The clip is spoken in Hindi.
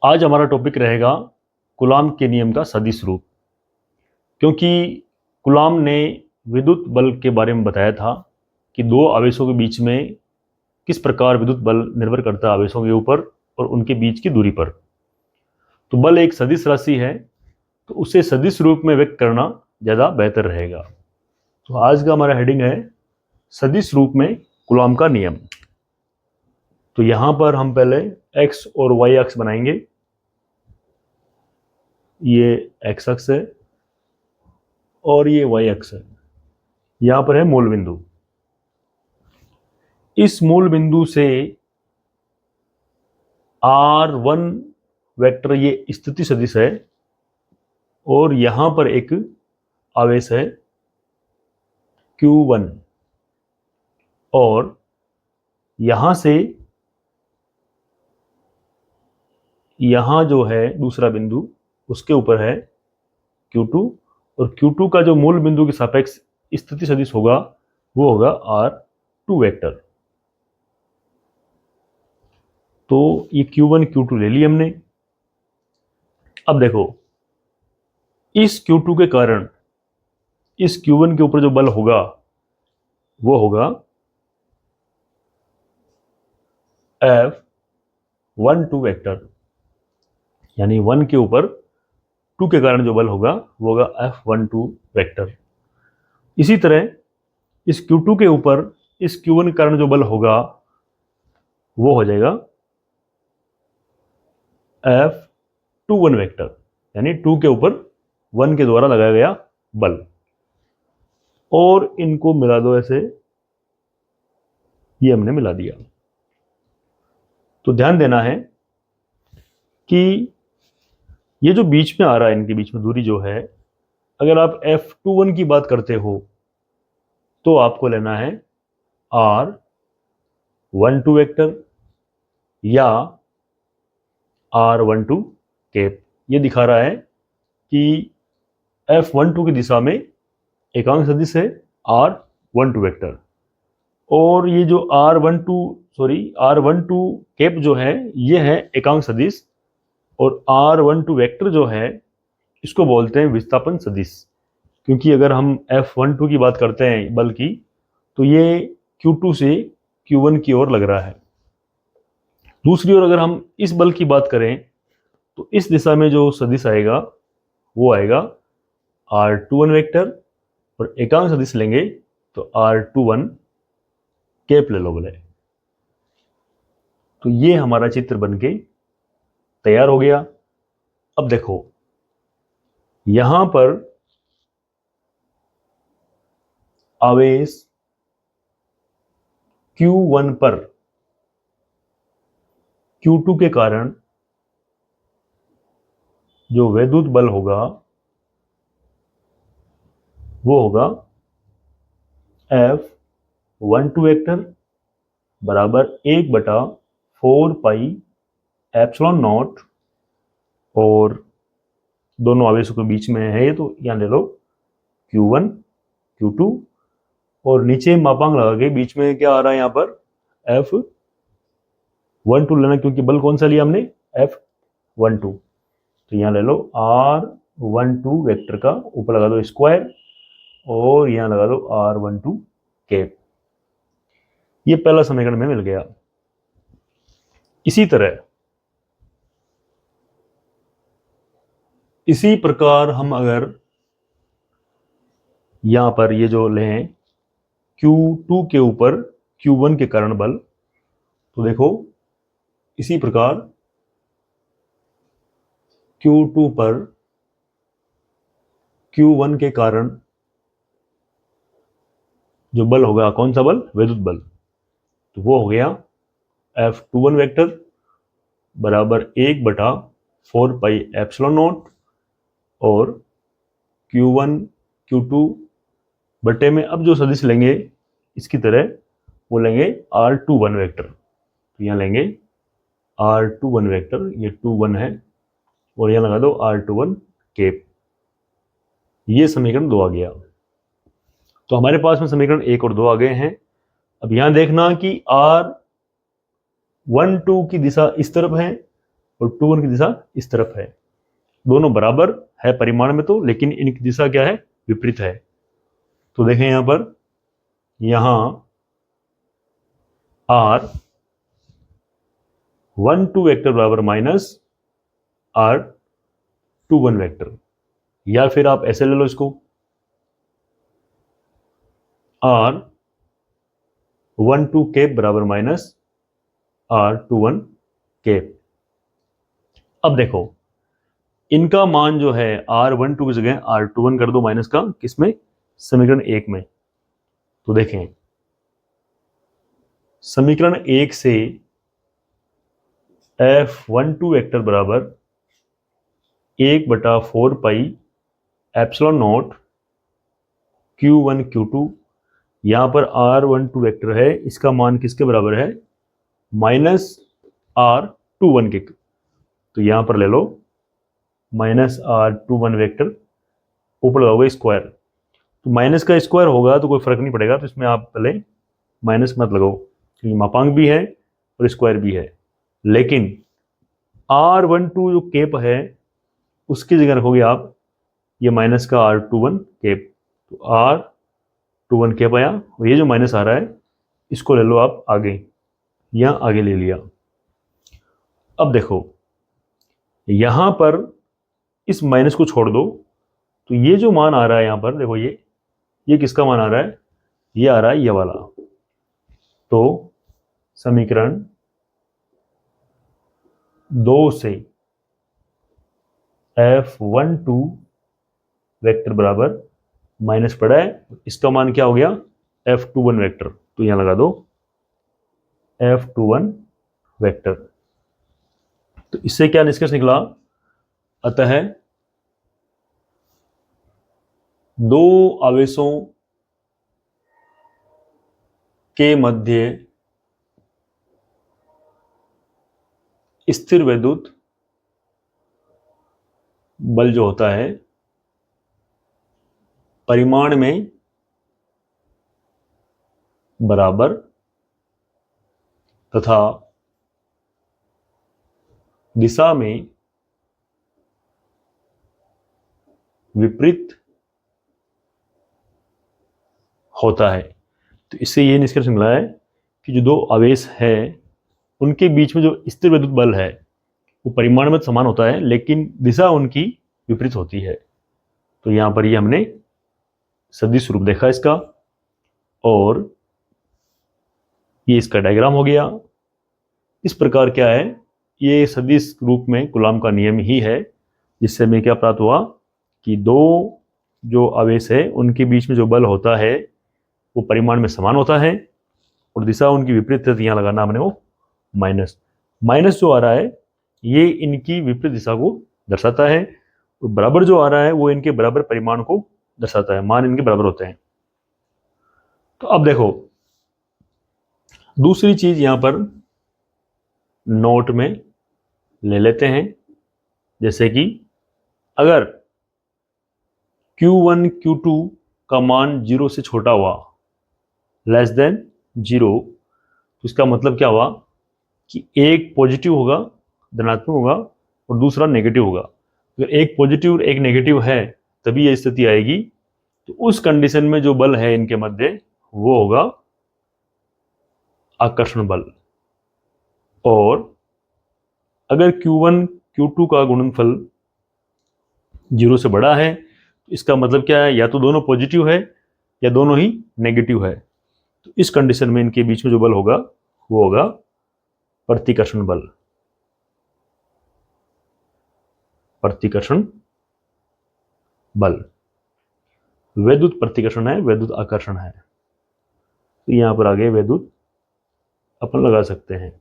आज हमारा टॉपिक रहेगा कूलॉम के नियम का सदिश रूप। क्योंकि कूलॉम ने विद्युत बल के बारे में बताया था कि दो आवेशों के बीच में किस प्रकार विद्युत बल निर्भर करता है आवेशों के ऊपर और उनके बीच की दूरी पर। तो बल एक सदिश राशि है, तो उसे सदिश रूप में व्यक्त करना ज़्यादा बेहतर रहेगा। तो आज का हमारा हेडिंग है सदिश रूप में कूलॉम का नियम। तो यहाँ पर हम पहले x और y अक्ष बनाएंगे। ये x अक्ष है और ये y अक्ष है। यहाँ पर है मूल बिंदु। इस मूल बिंदु से r1 वेक्टर ये स्थिति सदिश है और यहाँ पर एक आवेश है q1 और यहाँ से यहाँ जो है दूसरा बिंदु उसके ऊपर है q2 और q2 का जो मूल बिंदु के सापेक्ष स्थिति सदिश होगा वो होगा r2 वेक्टर। तो ये q1 q2 ले लिया हमने। अब देखो, इस q2 के कारण इस q1 के ऊपर जो बल होगा वो होगा F12 वेक्टर, यानी 1 के ऊपर 2 के कारण जो बल होगा वो होगा F12 वेक्टर। इसी तरह इस q2 के ऊपर इस q1 के कारण जो बल होगा वो हो जाएगा F21 वेक्टर, यानी 2 के ऊपर 1 के द्वारा लगाया गया बल। और इनको मिला दो ऐसे, ये हमने मिला दिया। तो ध्यान देना है कि ये जो बीच में आ रहा है, इनके बीच में दूरी जो है, अगर आप F21 की बात करते हो तो आपको लेना है R12 वेक्टर या R12 कैप। ये दिखा रहा है कि F12 की दिशा में एकांक सदिश है R12 वेक्टर, और ये जो R12 कैप जो है ये है एकांक सदिश, और R12 वेक्टर जो है इसको बोलते हैं विस्थापन सदिश। क्योंकि अगर हम F12 की बात करते हैं बल की, तो ये Q2 से Q1 की ओर लग रहा है। दूसरी ओर अगर हम इस बल की बात करें तो इस दिशा में जो सदिश आएगा वो आएगा R21 वेक्टर, और एकांक सदिश लेंगे तो R21 कैप ले लो बोले। तो ये हमारा चित्र बनके तैयार हो गया। अब देखो, यहां पर आवेश Q1 पर Q2 के कारण जो वैद्युत बल होगा वो होगा F12 वेक्टर बराबर 1/4 पाई एप्सिलॉन नॉट, और दोनों आवेशों के बीच में है तो यहाँ ले लो Q1 Q2, और नीचे मापांक लगा के बीच में क्या आ रहा है यहाँ पर F12 लेना, क्योंकि बल कौन सा लिया हमने F12। तो यहाँ ले लो R12 वेक्टर का ऊपर लगा दो स्क्वायर और यहाँ लगा दो R12 कैप। ये पहला समीकरण में मिल गया। इसी तरह इसी प्रकार हम अगर यहां पर ये जो लें Q2 के ऊपर Q1 के कारण बल, तो देखो इसी प्रकार Q2 पर Q1 के कारण जो बल होगा, कौन सा बल? विद्युत बल। तो वो हो गया F21 वेक्टर बराबर 1/4 पाई एप्सिलॉन नॉट, और Q1 Q2 बटे में अब जो सदिश लेंगे इसकी तरह वो लेंगे R21 वेक्टर। तो यहाँ लेंगे R21 वेक्टर, ये 21 है, और यहाँ लगा दो R21 कैप। ये समीकरण 2 आ गया। तो हमारे पास में समीकरण 1 और 2 आ गए हैं। अब यहाँ देखना कि R12 की दिशा इस तरफ है और 2 1 की दिशा इस तरफ है। दोनों बराबर है परिमाण में तो, लेकिन इनकी दिशा क्या है, विपरीत है। तो देखें यहां पर, यहां R12 वेक्टर बराबर माइनस R21 वेक्टर, या फिर आप ऐसे ले लो इसको, R12 कैप बराबर माइनस R21 कैप। अब देखो इनका मान जो है R12 की जगह R21 कर दो माइनस का, किसमें, समीकरण 1 में। तो देखें समीकरण 1 से F12 वेक्टर बराबर 1/4 pi epsilon not Q1 Q2, यहां पर R12 वेक्टर है, इसका मान किसके बराबर है, माइनस R21 के। तो यहां पर ले लो माइनस R21 वेक्टर, ऊपर लगाओगे स्क्वायर, तो माइनस का स्क्वायर होगा तो कोई फर्क नहीं पड़ेगा, तो इसमें आप पहले माइनस मत लगाओ क्योंकि मापांक भी है और स्क्वायर भी है। लेकिन R12 जो केप है उसकी जगह रखोगे आप ये माइनस का R21 केप, तो R21 केप आया, और ये जो माइनस आ रहा है इसको ले लो आप आगे, यहां आगे ले लिया। अब देखो यहां पर इस माइनस को छोड़ दो, तो ये जो मान आ रहा है यहां पर देखो, ये किसका मान आ रहा है, ये आ रहा है ये वाला। तो समीकरण 2 से F12 वेक्टर बराबर माइनस पड़ा है, इसका मान क्या हो गया, F21 वेक्टर। तो यहां लगा दो F21 वेक्टर। तो इससे क्या निष्कर्ष निकला, अतः दो आवेशों के मध्य स्थिर वैद्युत बल जो होता है परिमाण में बराबर तथा दिशा में विपरीत होता है। तो इससे यह निष्कर्ष मिला है कि जो दो आवेश है उनके बीच में जो स्थिर वैद्युत बल है वो परिमाण में समान होता है, लेकिन दिशा उनकी विपरीत होती है। तो यहां पर ये हमने सदिश रूप देखा इसका, और ये इसका डायग्राम हो गया। इस प्रकार क्या है, ये सदिश रूप में कूलॉम का नियम ही है, जिससे हमें क्या प्राप्त हुआ कि दो जो आवेश है उनके बीच में जो बल होता है वो परिमाण में समान होता है और दिशा उनकी विपरीत है। तो यहां लगाना हमने वो माइनस, माइनस जो आ रहा है ये इनकी विपरीत दिशा को दर्शाता है, और बराबर जो आ रहा है वो इनके बराबर परिमाण को दर्शाता है, मान इनके बराबर होते हैं। तो अब देखो दूसरी चीज यहां पर नोट में ले लेते हैं, जैसे कि अगर Q1 Q2 का मान 0 से छोटा हुआ, लेस देन 0, तो इसका मतलब क्या हुआ कि एक पॉजिटिव होगा, धनात्मक होगा, और दूसरा नेगेटिव होगा। अगर एक पॉजिटिव और एक नेगेटिव है तभी यह स्थिति आएगी। तो उस कंडीशन में जो बल है इनके मध्य वो होगा आकर्षण बल। और अगर Q1 Q2 का गुणनफल 0 से बड़ा है तो इसका मतलब क्या है, या तो दोनों पॉजिटिव है या दोनों ही नेगेटिव है। तो इस कंडीशन में इनके बीच में जो बल होगा वो होगा प्रतिकर्षण बल। प्रतिकर्षण बल वैद्युत प्रतिकर्षण है, वैद्युत आकर्षण है। तो यहां पर आगे वैद्युत अपन लगा सकते हैं।